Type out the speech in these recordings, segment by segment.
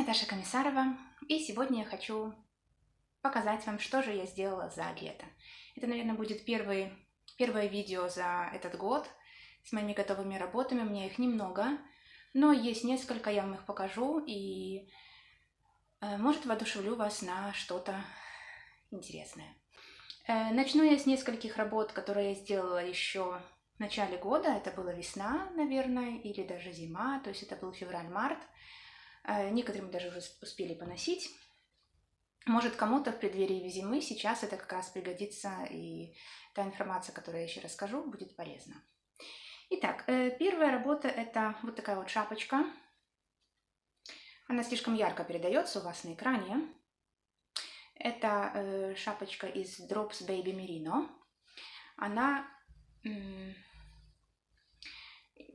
Наташа Комиссарова, и сегодня я хочу показать вам, что же я сделала за лето. Это, наверное, будет первое видео за этот год с моими готовыми работами. У меня их немного, но есть несколько, я вам их покажу, и может воодушевлю вас на что-то интересное. Начну я с нескольких работ, которые я сделала еще в начале года. Это была весна, наверное, или даже зима, то есть это был февраль-март. Некоторым даже уже успели поносить. Может, кому-то в преддверии зимы сейчас это как раз пригодится, и та информация, которую я еще расскажу, будет полезна. Итак, первая работа – это вот такая вот шапочка. Она слишком ярко передается у вас на экране. Это шапочка из Drops Baby Merino. Она...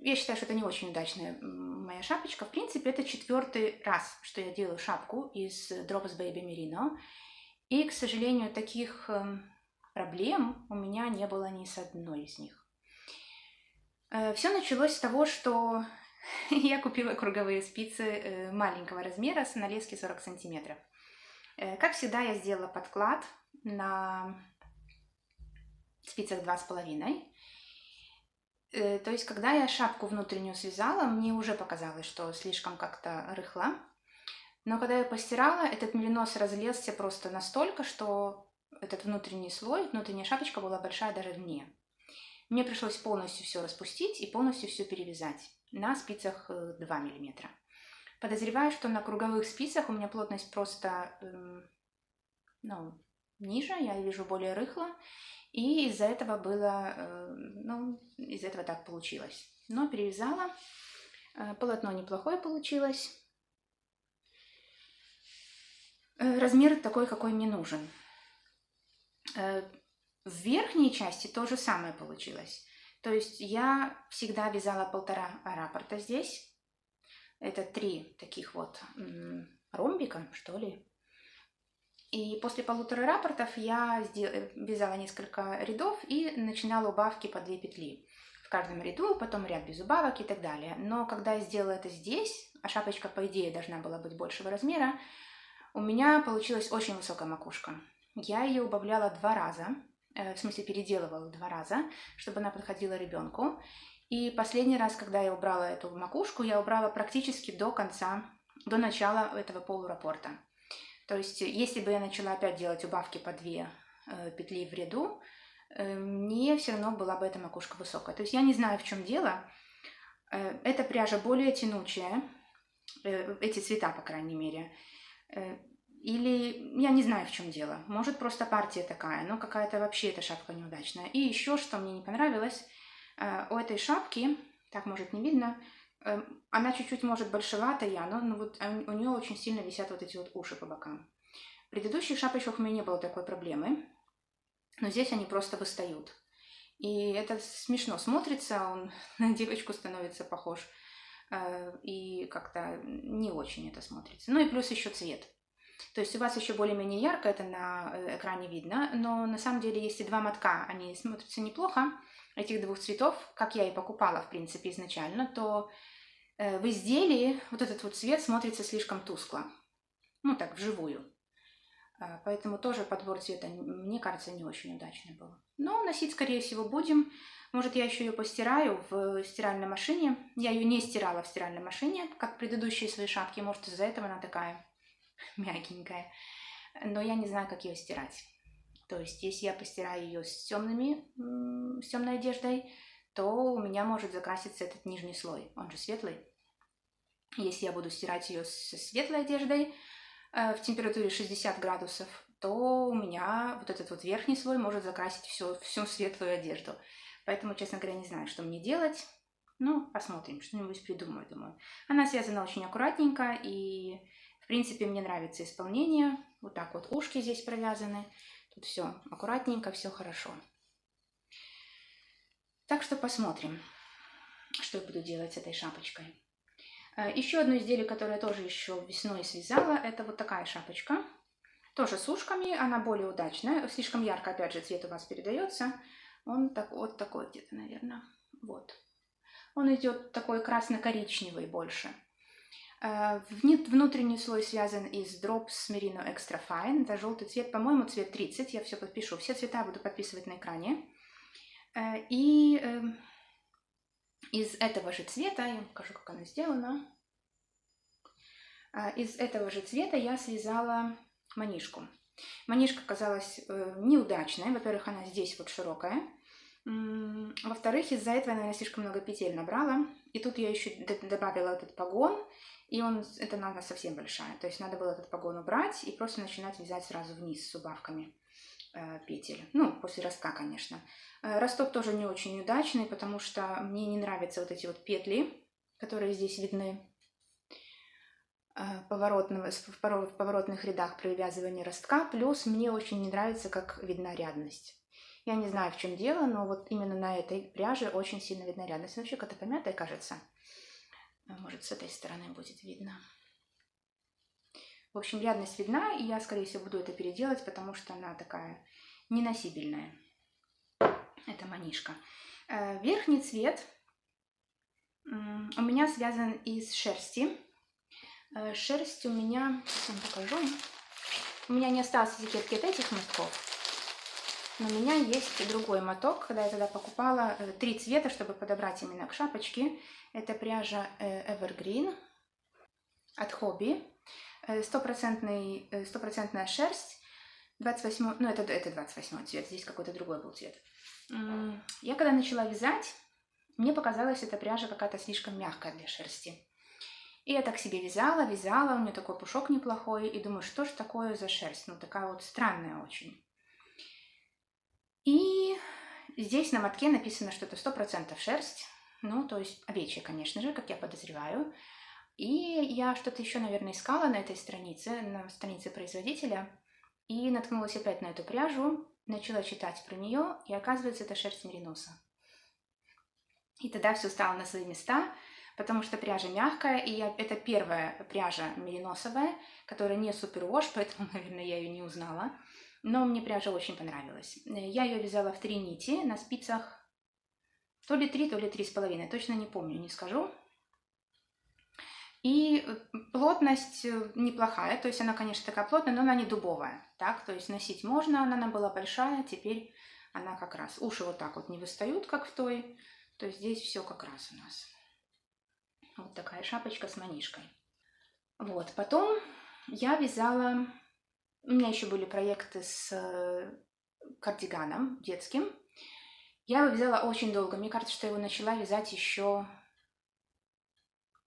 Я считаю, что это не очень удачная моя шапочка. В принципе, это 4-й раз, что я делаю шапку из Drops Baby Merino. И, к сожалению, таких проблем у меня не было ни с одной из них. Все началось с того, что я купила круговые спицы маленького размера с налески 40 сантиметров. Как всегда, я сделала подклад на спицах 2,5. То есть, когда я шапку внутреннюю связала, мне уже показалось, что слишком как-то рыхло. Но когда я постирала, этот меринос разлезся просто настолько, что этот внутренний слой, внутренняя шапочка была большая даже вне. Мне пришлось полностью все распустить и полностью все перевязать на спицах 2 мм. Подозреваю, что на круговых спицах у меня плотность просто ниже, я вижу более рыхло. И из-за этого из-за этого так получилось. Но перевязала. Полотно неплохое получилось. Размер такой, какой мне нужен. В верхней части то же самое получилось. То есть я всегда вязала 1,5 раппорта здесь. Это 3 таких вот ромбика, что ли. И после 1,5 раппортов я вязала несколько рядов и начинала убавки по 2 петли в каждом ряду, потом ряд без убавок и так далее. Но когда я сделала это здесь, а шапочка, по идее, должна была быть большего размера, у меня получилась очень высокая макушка. Я ее убавляла 2 раза, в смысле переделывала 2 раза, чтобы она подходила ребенку. И последний раз, когда я убрала эту макушку, я убрала практически до начала этого полураппорта. То есть, если бы я начала опять делать убавки по 2 петли в ряду, мне все равно была бы эта макушка высокая. То есть, я не знаю, в чем дело. Эта пряжа более тянучая, эти цвета, по крайней мере. Или я не знаю, в чем дело. Может, просто партия такая, но какая-то вообще эта шапка неудачная. И еще, что мне не понравилось, у этой шапки, так может не видно, она чуть-чуть может большеватая, но вот у нее очень сильно висят вот эти вот уши по бокам. В предыдущих шапочках у меня не было такой проблемы, но здесь они просто выстают. И это смешно смотрится, он на девочку становится похож, и как-то не очень это смотрится. Ну и плюс еще цвет. То есть у вас еще более-менее ярко, это на экране видно, но на самом деле, если 2 мотка, они смотрятся неплохо, этих 2 цветов, как я и покупала, в принципе, изначально, то в изделии вот этот вот цвет смотрится слишком тускло. Ну, так, вживую. Поэтому тоже подбор цвета, мне кажется, не очень удачный был. Но носить, скорее всего, будем. Может, я еще ее постираю в стиральной машине. Я ее не стирала в стиральной машине, как предыдущие свои шапки. Может, из-за этого она такая мягенькая. Но я не знаю, как ее стирать. То есть, если я постираю ее с темной одеждой, то у меня может закраситься этот нижний слой, он же светлый. Если я буду стирать ее со светлой одеждой в температуре 60 градусов, то у меня вот этот вот верхний слой может закрасить всю светлую одежду. Поэтому, честно говоря, не знаю, что мне делать. Ну, посмотрим, что-нибудь придумаю, думаю. Она связана очень аккуратненько, и, в принципе, мне нравится исполнение. Вот так вот ушки здесь провязаны. Тут все аккуратненько, все хорошо. Так что посмотрим, что я буду делать с этой шапочкой. Еще одно изделие, которое я тоже еще весной связала, это вот такая шапочка. Тоже с ушками, она более удачная. Слишком ярко, опять же, цвет у вас передается. Он вот такой где-то, наверное. Вот. Он идет такой красно-коричневый больше. Внутренний слой связан из Drops Merino Extra Fine. Это желтый цвет, по-моему, цвет 30. Я все подпишу. Все цвета буду подписывать на экране. И из этого же цвета, я вам покажу, как она сделана. Из этого же цвета я связала манишку. Манишка оказалась неудачной. Во-первых, она здесь вот широкая. Во-вторых, из-за этого я, наверное, слишком много петель набрала. И тут я еще добавила этот погон. И это надо совсем большая. То есть надо было этот погон убрать и просто начинать вязать сразу вниз с убавками петель. Ну, после ростка, конечно. Росток тоже не очень удачный, потому что мне не нравятся вот эти вот петли, которые здесь видны в поворотных рядах при вывязывании ростка. Плюс мне очень не нравится, как видна рядность. Я не знаю, в чем дело, но вот именно на этой пряже очень сильно видна рядность. Вообще как-то помятая, кажется. Может, с этой стороны будет видно. В общем, рядность видна, и я, скорее всего, буду это переделать, потому что она такая неносибельная. Это манишка. Верхний цвет у меня связан из шерсти. Шерсть у меня... Сейчас вам покажу. У меня не осталось этикетки от этих мотков. Но у меня есть другой моток, когда я тогда покупала 3 цвета, чтобы подобрать именно к шапочке. Это пряжа Evergreen от Hobby. Стопроцентная шерсть. 28, ну это 28 цвет, здесь какой-то другой был цвет. Я когда начала вязать, мне показалось, эта пряжа какая-то слишком мягкая для шерсти. И я так себе вязала, у меня такой пушок неплохой, и думаю, что ж такое за шерсть? Ну такая вот странная очень. И здесь на мотке написано, что это 100% шерсть. Ну, то есть овечья, конечно же, как я подозреваю. И я что-то еще, наверное, искала на этой странице, на странице производителя. И наткнулась опять на эту пряжу, начала читать про нее, и оказывается, это шерсть мериноса. И тогда все стало на свои места, потому что пряжа мягкая, и это первая пряжа мериносовая, которая не супервош, поэтому, наверное, я ее не узнала. Но мне пряжа очень понравилась. Я ее вязала в 3 нити на спицах, то ли 3, то ли 3,5, точно не помню, не скажу. И плотность неплохая, то есть она, конечно, такая плотная, но она не дубовая, так, то есть носить можно, она была большая, теперь она как раз, уши вот так вот не выстают, как в той, то есть здесь все как раз у нас. Вот такая шапочка с манишкой. Вот, потом я вязала, у меня еще были проекты с кардиганом детским. Я его вязала очень долго, мне кажется, что я его начала вязать еще...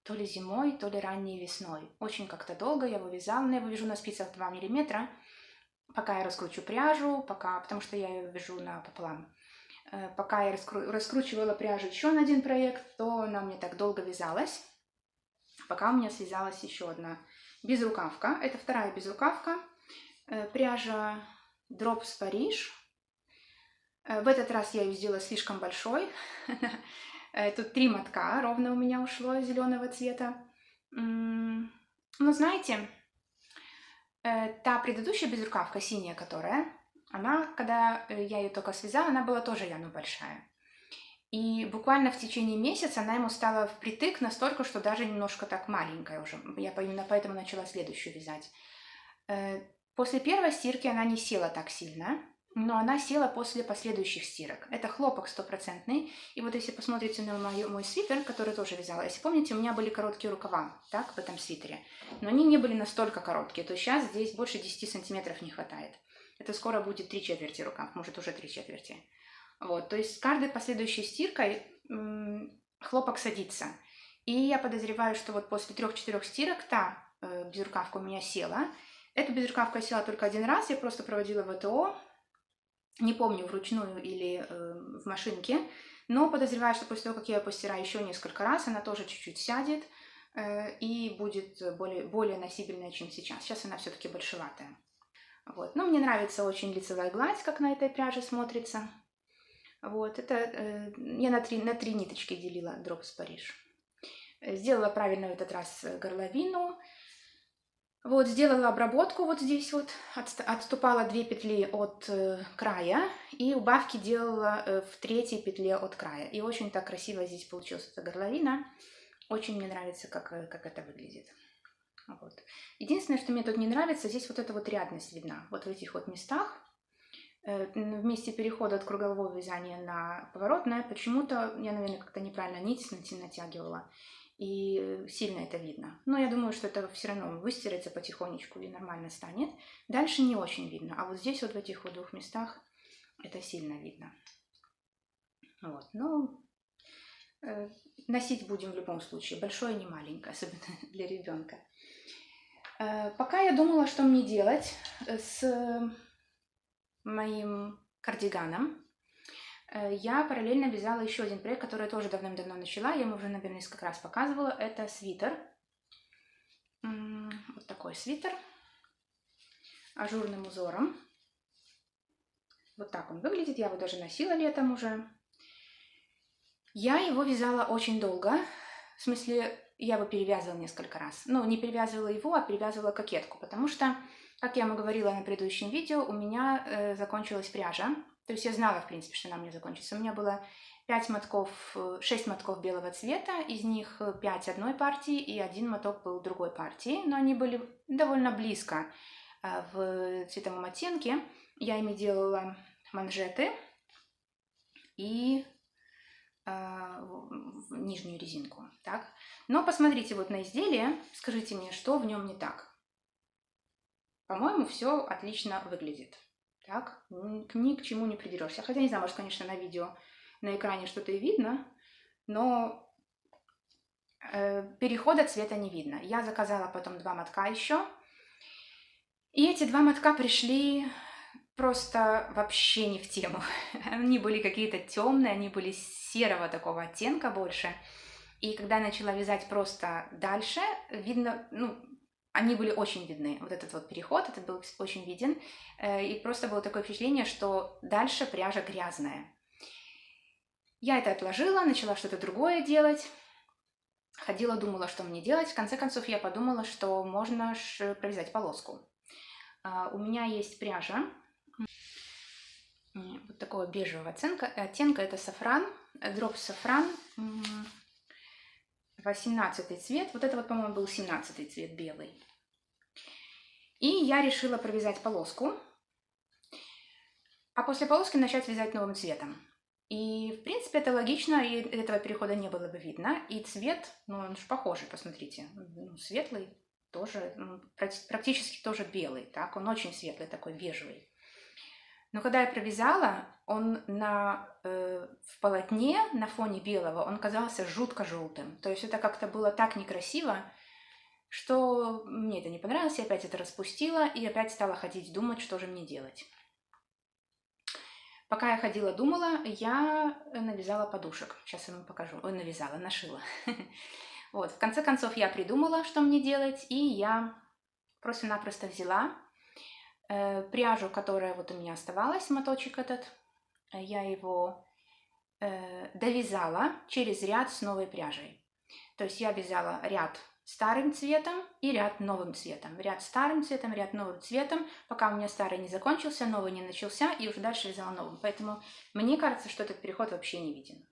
то ли зимой, то ли ранней весной. Очень как-то долго я его вязала, но я его вяжу на спицах 2 мм, пока я раскручу пряжу, потому что я ее вяжу напополам. Пока я раскручивала пряжу еще на один проект, то она мне так долго вязалась, пока у меня связалась еще одна безрукавка. Это вторая безрукавка, пряжа Drops Paris. В этот раз я ее сделала слишком большой. Тут 3 мотка ровно у меня ушло зеленого цвета. Ну, знаете, та предыдущая безрукавка, синяя которая, она, когда я ее только связала, она была тоже явно большая. И буквально в течение месяца она ему стала впритык настолько, что даже немножко так маленькая уже. Я именно поэтому начала следующую вязать. После первой стирки она не села так сильно, но она села после последующих стирок. Это хлопок 100%. И вот если посмотрите на мой свитер, который тоже вязала, если помните, у меня были короткие рукава, так, в этом свитере. Но они не были настолько короткие, то сейчас здесь больше 10 сантиметров не хватает. Это скоро будет 3/4 рукав, может уже 3/4. Вот, то есть с каждой последующей стиркой хлопок садится. И я подозреваю, что вот после 3-4 стирок та безрукавка у меня села. Эту безрукавку я села только один раз, я просто проводила ВТО. Не помню, вручную или в машинке, но подозреваю, что после того, как я ее постираю еще несколько раз, она тоже чуть-чуть сядет и будет более носибельная, чем сейчас. Сейчас она все-таки большеватая. Вот. Но мне нравится очень лицевая гладь, как на этой пряже смотрится. Вот. Это я на 3 ниточки делила Drops Paris. Сделала правильно в этот раз горловину. Вот, сделала обработку вот здесь вот, отступала 2 петли от края и убавки делала в 3-й петле от края. И очень так красиво здесь получилась эта горловина. Очень мне нравится, как это выглядит. Вот. Единственное, что мне тут не нравится, здесь вот эта вот рядность видна. Вот в этих вот местах, в месте перехода от кругового вязания на поворотное, почему-то я, наверное, как-то неправильно нить натягивала. И сильно это видно. Но я думаю, что это все равно выстирается потихонечку и нормально станет. Дальше не очень видно. А вот здесь вот в этих вот двух местах это сильно видно. Вот. Ну, носить будем в любом случае. Большое, не маленькое, особенно для ребенка. Пока я думала, что мне делать с моим кардиганом, я параллельно вязала еще один проект, который я тоже давным-давно начала. Я ему уже, наверное, несколько раз показывала. Это свитер. Вот такой свитер. Ажурным узором. Вот так он выглядит. Я его даже носила летом уже. Я его вязала очень долго. В смысле, я его перевязывала несколько раз. Ну, не перевязывала его, а перевязывала кокетку. Потому что, как я вам говорила на предыдущем видео, у меня закончилась пряжа. То есть я знала, в принципе, что она мне закончится. У меня было 6 мотков белого цвета, из них 5 одной партии и 1 моток был другой партии, но они были довольно близко в цветовом оттенке. Я ими делала манжеты и нижнюю резинку. Так? Но посмотрите вот на изделие, скажите мне, что в нем не так. По-моему, все отлично выглядит. Так, ни к чему не придерешься. Хотя не знаю, может, конечно, на видео, на экране что-то и видно, но перехода цвета не видно. Я заказала потом 2 мотка еще. И эти 2 мотка пришли просто вообще не в тему. Они были какие-то темные, они были серого такого оттенка больше. И когда я начала вязать просто дальше, видно, ну, они были очень видны. Вот этот вот переход, это был очень виден. И просто было такое впечатление, что дальше пряжа грязная. Я это отложила, начала что-то другое делать. Ходила, думала, что мне делать. В конце концов, я подумала, что можно провязать полоску. У меня есть пряжа вот такого бежевого оттенка. Это сафран, дроп сафран. 18 цвет. Вот это вот, по-моему, был 17 цвет, белый. И я решила провязать полоску, а после полоски начать вязать новым цветом. И, в принципе, это логично, и этого перехода не было бы видно. И цвет, ну, он же похожий, посмотрите. Ну, светлый, тоже, практически тоже белый, так? Он очень светлый, такой бежевый. Но когда я провязала, он в полотне на фоне белого, он казался жутко желтым. То есть это как-то было так некрасиво, что мне это не понравилось, я опять это распустила и опять стала ходить думать, что же мне делать. Пока я ходила, думала, я навязала подушек. Сейчас я вам покажу. Ой, навязала, нашила. Вот, в конце концов я придумала, что мне делать, и я просто-напросто взяла пряжу, которая вот у меня оставалась, моточек этот, я его довязала через ряд с новой пряжей. То есть я вязала ряд старым цветом и ряд новым цветом. Ряд старым цветом, ряд новым цветом, пока у меня старый не закончился, новый не начался, и уже дальше вязала новым. Поэтому мне кажется, что этот переход вообще не виден.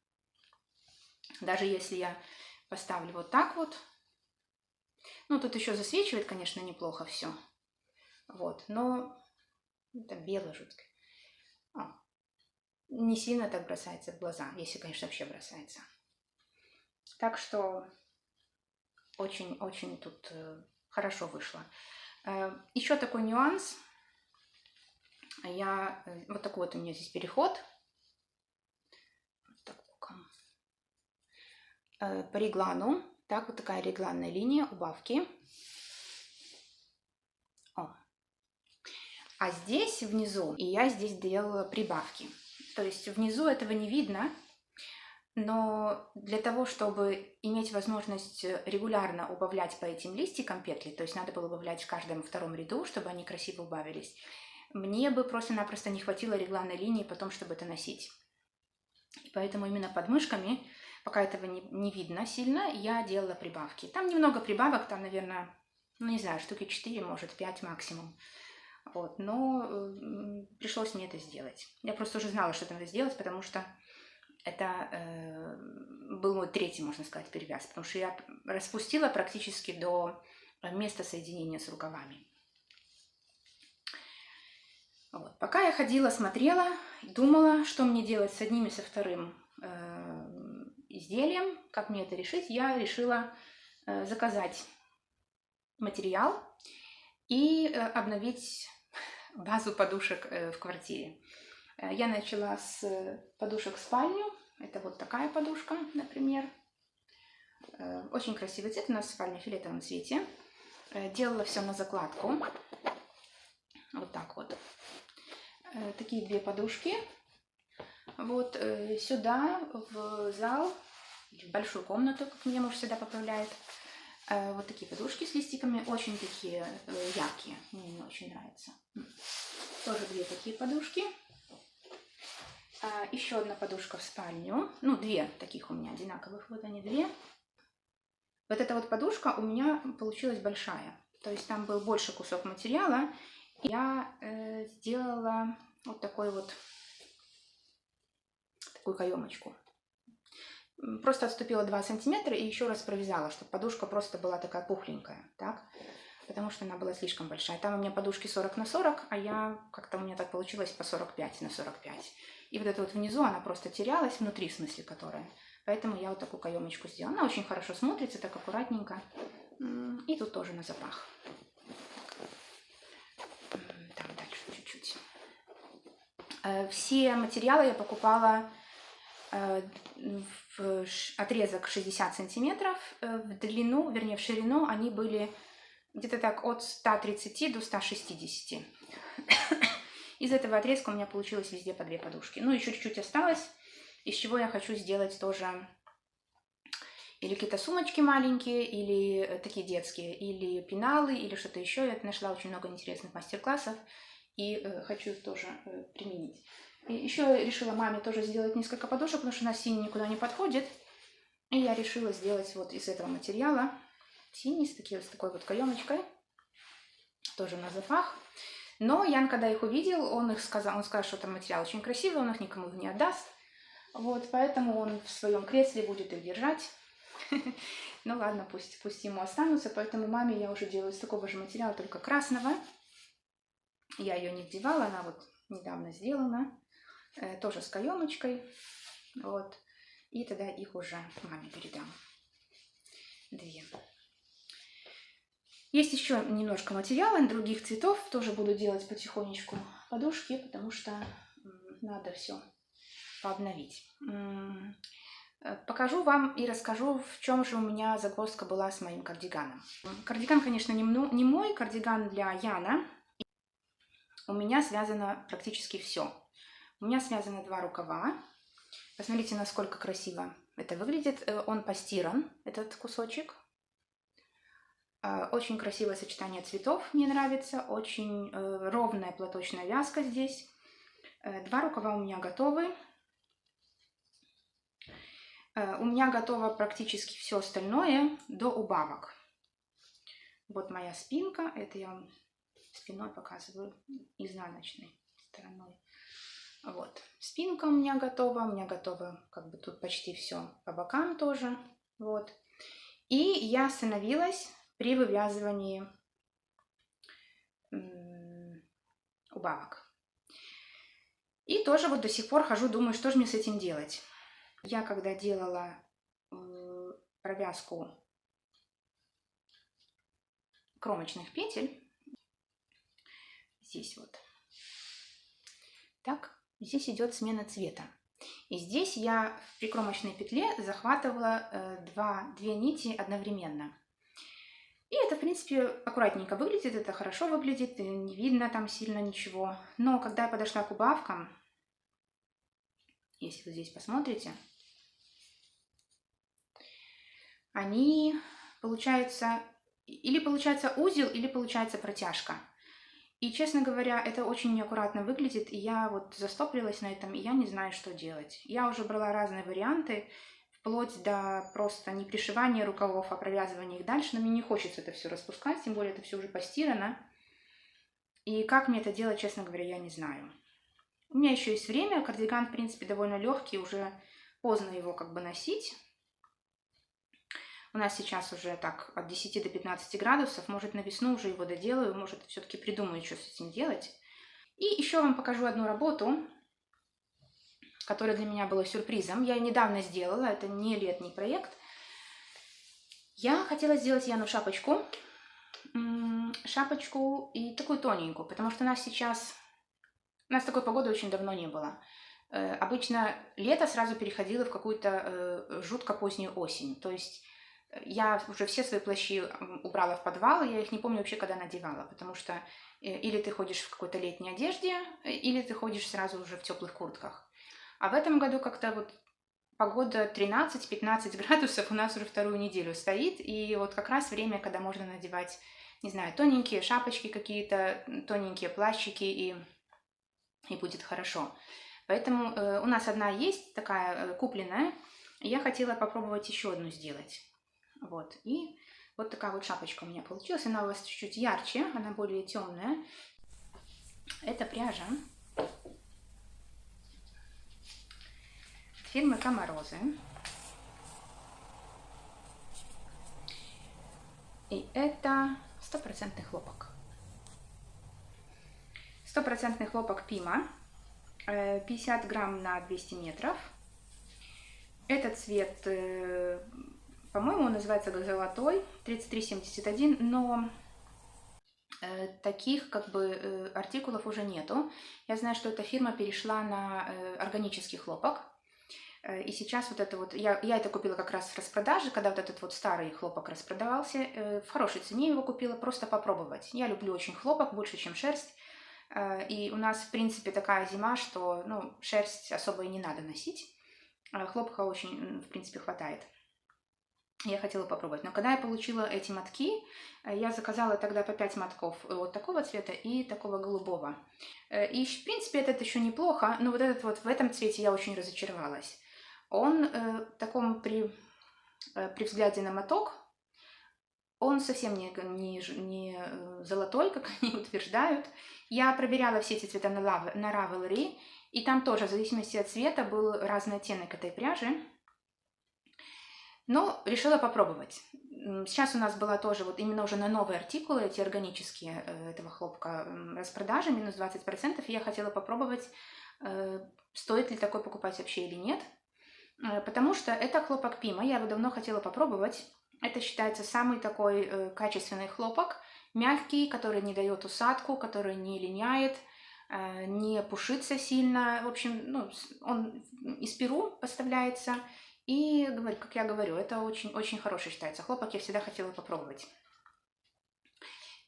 Даже если я поставлю вот так вот, ну тут еще засвечивает, конечно, неплохо все. Вот, но это бело жутко. Не сильно так бросается в глаза, если, конечно, вообще бросается. Так что очень-очень тут хорошо вышло. Еще такой нюанс. Вот такой вот у меня здесь переход. Так, по реглану. Так, вот такая регланная линия, убавки. А здесь внизу, и я здесь делала прибавки. То есть внизу этого не видно, но для того, чтобы иметь возможность регулярно убавлять по этим листикам петли, то есть надо было убавлять в каждом втором ряду, чтобы они красиво убавились, мне бы просто-напросто не хватило регланной линии потом, чтобы это носить. И поэтому именно под мышками, пока этого не видно сильно, я делала прибавки. Там немного прибавок, там, наверное, ну не знаю, штуки 4, может 5 максимум. Вот, но пришлось мне это сделать. Я просто уже знала, что надо сделать, потому что это был мой третий, можно сказать, перевяз. Потому что я распустила практически до место соединения с рукавами. Вот. Пока я ходила, смотрела, думала, что мне делать с одним и со вторым изделием, как мне это решить, я решила заказать материал и обновить базу подушек в квартире. Я начала с подушек в спальню. Это вот такая подушка, например. Очень красивый цвет, у нас спальня в фиолетовом цвете. Делала все на закладку. Вот так вот. Такие две подушки. Вот сюда, в зал, в большую комнату, как меня муж всегда поправляет. Вот такие подушки с листиками, очень такие яркие. Мне очень нравятся. Тоже две такие подушки. Еще одна подушка в спальню. Ну, две таких у меня одинаковых. Вот они две. Вот эта вот подушка у меня получилась большая. То есть там был больше кусок материала. Я сделала вот такую каемочку. Просто отступила 2 сантиметра и еще раз провязала, чтобы подушка просто была такая пухленькая. Так? Потому что она была слишком большая. Там у меня подушки 40 на 40, а я как-то у меня так получилось по 45 на 45. И вот это вот внизу она просто терялась, внутри в смысле которая. Поэтому я вот такую каемочку сделала. Она очень хорошо смотрится, так аккуратненько. И тут тоже на запах. Так, дальше чуть-чуть. Все материалы я покупала в отрезок 60 сантиметров. В длину, вернее в ширину они были где-то так от 130 до 160. Из этого отрезка у меня получилось везде по 2 подушки. Ну, еще чуть-чуть осталось, из чего я хочу сделать тоже или какие-то сумочки маленькие, или такие детские, или пеналы, или что-то еще. Я нашла очень много интересных мастер-классов и хочу их тоже применить. И еще решила маме тоже сделать несколько подушек, потому что она синий никуда не подходит. И я решила сделать вот из этого материала синий, с такой вот каемочкой, тоже на запах. Но Ян, когда их увидел, он сказал, что там материал очень красивый, он их никому не отдаст. Вот, поэтому он в своем кресле будет их держать. Ну ладно, пусть ему останутся. Поэтому маме я уже делаю из такого же материала, только красного. Я ее не вдевала, она вот недавно сделана. Тоже с каемочкой. Вот. И тогда их уже маме передам. 2. Есть еще немножко материала других цветов. Тоже буду делать потихонечку подушки, потому что надо все пообновить. Покажу вам и расскажу, в чем же у меня загвоздка была с моим кардиганом. Кардиган, конечно, не мой, кардиган для Яна. У меня связано практически все. У меня связано 2 рукава. Посмотрите, насколько красиво это выглядит. Он постиран, этот кусочек. Очень красивое сочетание цветов, мне нравится. Очень ровная платочная вязка здесь. 2 рукава у меня готовы. У меня готово практически все остальное до убавок. Вот моя спинка. Это я вам спиной показываю, изнаночной стороной. Вот. Спинка у меня готова как бы тут почти все по бокам тоже. Вот. И я остановилась при вывязывании убавок. И тоже вот до сих пор хожу, думаю, что же мне с этим делать. Я когда делала провязку кромочных петель, здесь вот, так, здесь идет смена цвета. И здесь я в прикромочной петле захватывала 2 нити одновременно. И это, в принципе, аккуратненько выглядит, это хорошо выглядит, не видно там сильно ничего. Но когда я подошла к убавкам, если вы здесь посмотрите, они, получается, или получается узел, или получается протяжка. И, честно говоря, это очень неаккуратно выглядит, и я вот застопорилась на этом, и я не знаю, что делать. Я уже брала разные варианты, вплоть до просто не пришивания рукавов, а провязывания их дальше, но мне не хочется это все распускать, тем более это все уже постирано. И как мне это делать, честно говоря, я не знаю. У меня еще есть время, кардиган, в принципе, довольно легкий, уже поздно его как бы носить. У нас сейчас уже так от 10 до 15 градусов. Может, на весну уже его доделаю, может, все-таки придумаю, что с этим делать. И еще вам покажу одну работу, которая для меня была сюрпризом. Я ее недавно сделала, это не летний проект. Я хотела сделать Яну шапочку. Шапочку и такую тоненькую, потому что у нас сейчас... У нас такой погоды очень давно не было. Обычно лето сразу переходило в какую-то жутко позднюю осень. То есть я уже все свои плащи убрала в подвал, и я их не помню вообще, когда надевала, потому что или ты ходишь в какой-то летней одежде, или ты ходишь сразу уже в теплых куртках. А в этом году как-то вот погода 13-15 градусов у нас уже вторую неделю стоит, и вот как раз время, когда можно надевать, не знаю, тоненькие шапочки какие-то, тоненькие плащики, и будет хорошо. Поэтому у нас одна есть, такая купленная, и я хотела попробовать еще одну сделать. Вот, и вот такая вот шапочка у меня получилась. Она у вас чуть-чуть ярче, она более темная. Это пряжа фирмы Камарозы. И это 100% хлопок. 100% хлопок Пима. 50 грамм на 200 метров. Этот цвет, по-моему, называется золотой, 3371, но таких как бы артикулов уже нету. Я знаю, что эта фирма перешла на органический хлопок. И сейчас вот это вот, я это купила как раз в распродаже, когда вот этот вот старый хлопок распродавался. В хорошей цене его купила, просто попробовать. Я люблю очень хлопок, больше, чем шерсть. И у нас, в принципе, такая зима, что шерсть особо и не надо носить. Хлопка очень, в принципе, хватает. Я хотела попробовать. Но когда я получила эти мотки, я заказала тогда по 5 мотков вот такого цвета и такого голубого. И, в принципе, это еще неплохо, но вот этот вот в этом цвете я очень разочаровалась. Он таком при взгляде на моток, он совсем не золотой, как они утверждают. Я проверяла все эти цвета на Ravelry, и там тоже в зависимости от цвета был разный оттенок этой пряжи. Но решила попробовать. Сейчас у нас была тоже вот именно уже на новые артикулы, эти органические этого хлопка, распродажа, минус 20%. И я хотела попробовать, стоит ли такой покупать вообще или нет. Потому что это хлопок Пима, я его давно хотела попробовать. Это считается самый такой качественный хлопок, мягкий, который не дает усадку, который не линяет, не пушится сильно. В общем, он из Перу поставляется. И, как я говорю, это очень-очень хороший считается хлопок. Я всегда хотела попробовать.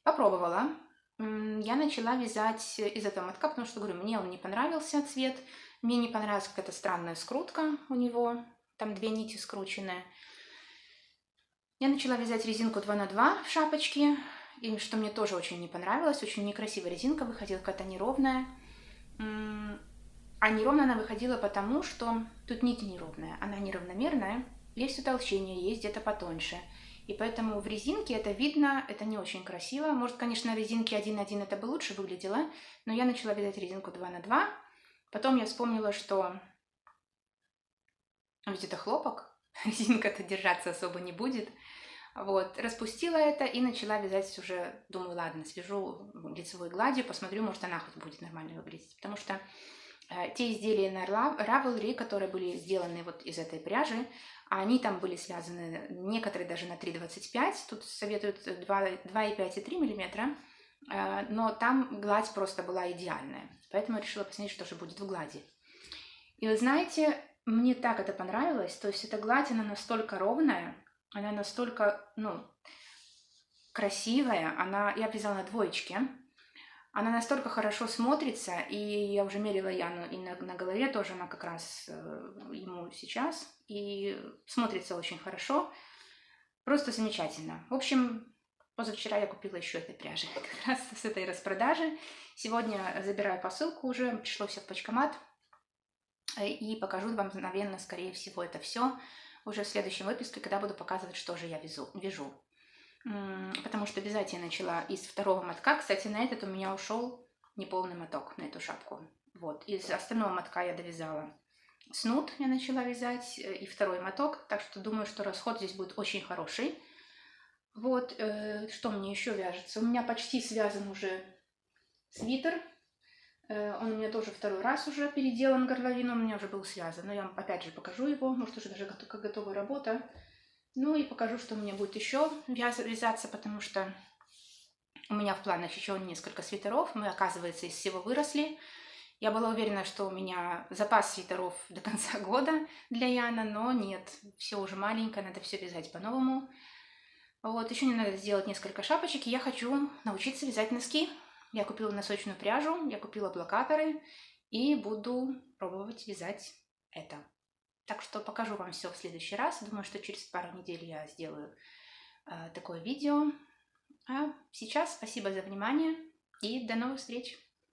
Попробовала. Я начала вязать из этого мотка, потому что, говорю, мне он не понравился цвет. Мне не понравилась какая-то странная скрутка у него. Там 2 нити скрученные. Я начала вязать резинку 2 на 2 в шапочке. И что мне тоже очень не понравилось. Очень некрасивая резинка выходила, какая-то неровная. А неровно она выходила потому, что тут нить неровная, она неравномерная, есть утолщение, есть где-то потоньше. И поэтому в резинке это видно, это не очень красиво. Может, конечно, на резинке 1-1 это бы лучше выглядело, но я начала вязать резинку 2 на 2. Потом я вспомнила, что ведь это хлопок, резинка-то держаться особо не будет. Вот, распустила это и начала вязать уже, думаю, ладно, свяжу лицевой гладью, посмотрю, может, она хоть будет нормально выглядеть. Потому что те изделия на Ravelry, которые были сделаны вот из этой пряжи, они там были связаны, некоторые даже на 3,25, тут советуют 2,5 и 3 мм, но там гладь просто была идеальная, поэтому решила посмотреть, что же будет в глади. И вы знаете, мне так это понравилось, то есть эта гладь, она настолько ровная, она настолько, красивая, я вязала на двоечке. Она настолько хорошо смотрится, и я уже мерила Яну, и на голове тоже она как раз ему сейчас, и смотрится очень хорошо, просто замечательно. В общем, позавчера я купила еще этой пряжи, как раз с этой распродажи. Сегодня забираю посылку уже, пришло все в почкомат, и покажу вам, наверное, скорее всего, это все уже в следующем выпуске, когда буду показывать, что же я вяжу. Потому что вязать я начала из 2-го мотка. Кстати, на этот у меня ушел неполный моток, на эту шапку. Вот. Из остального мотка я довязала снуд я начала вязать, и второй моток, так что думаю, что расход здесь будет очень хороший. Вот, что мне еще вяжется? У меня почти связан уже свитер. Он у меня тоже второй раз уже переделан, горловину у меня уже был связан. Но я вам опять же покажу его, может уже даже как готовая работа. Ну и покажу, что мне будет еще вязаться, потому что у меня в планах еще несколько свитеров. Мы, оказывается, из всего выросли. Я была уверена, что у меня запас свитеров до конца года для Яна, но нет, все уже маленькое, надо все вязать по-новому. Вот, еще мне надо сделать несколько шапочек, и я хочу научиться вязать носки. Я купила носочную пряжу, я купила блокаторы, и буду пробовать вязать это. Так что покажу вам все в следующий раз. Думаю, что через пару недель я сделаю такое видео. А сейчас спасибо за внимание и до новых встреч!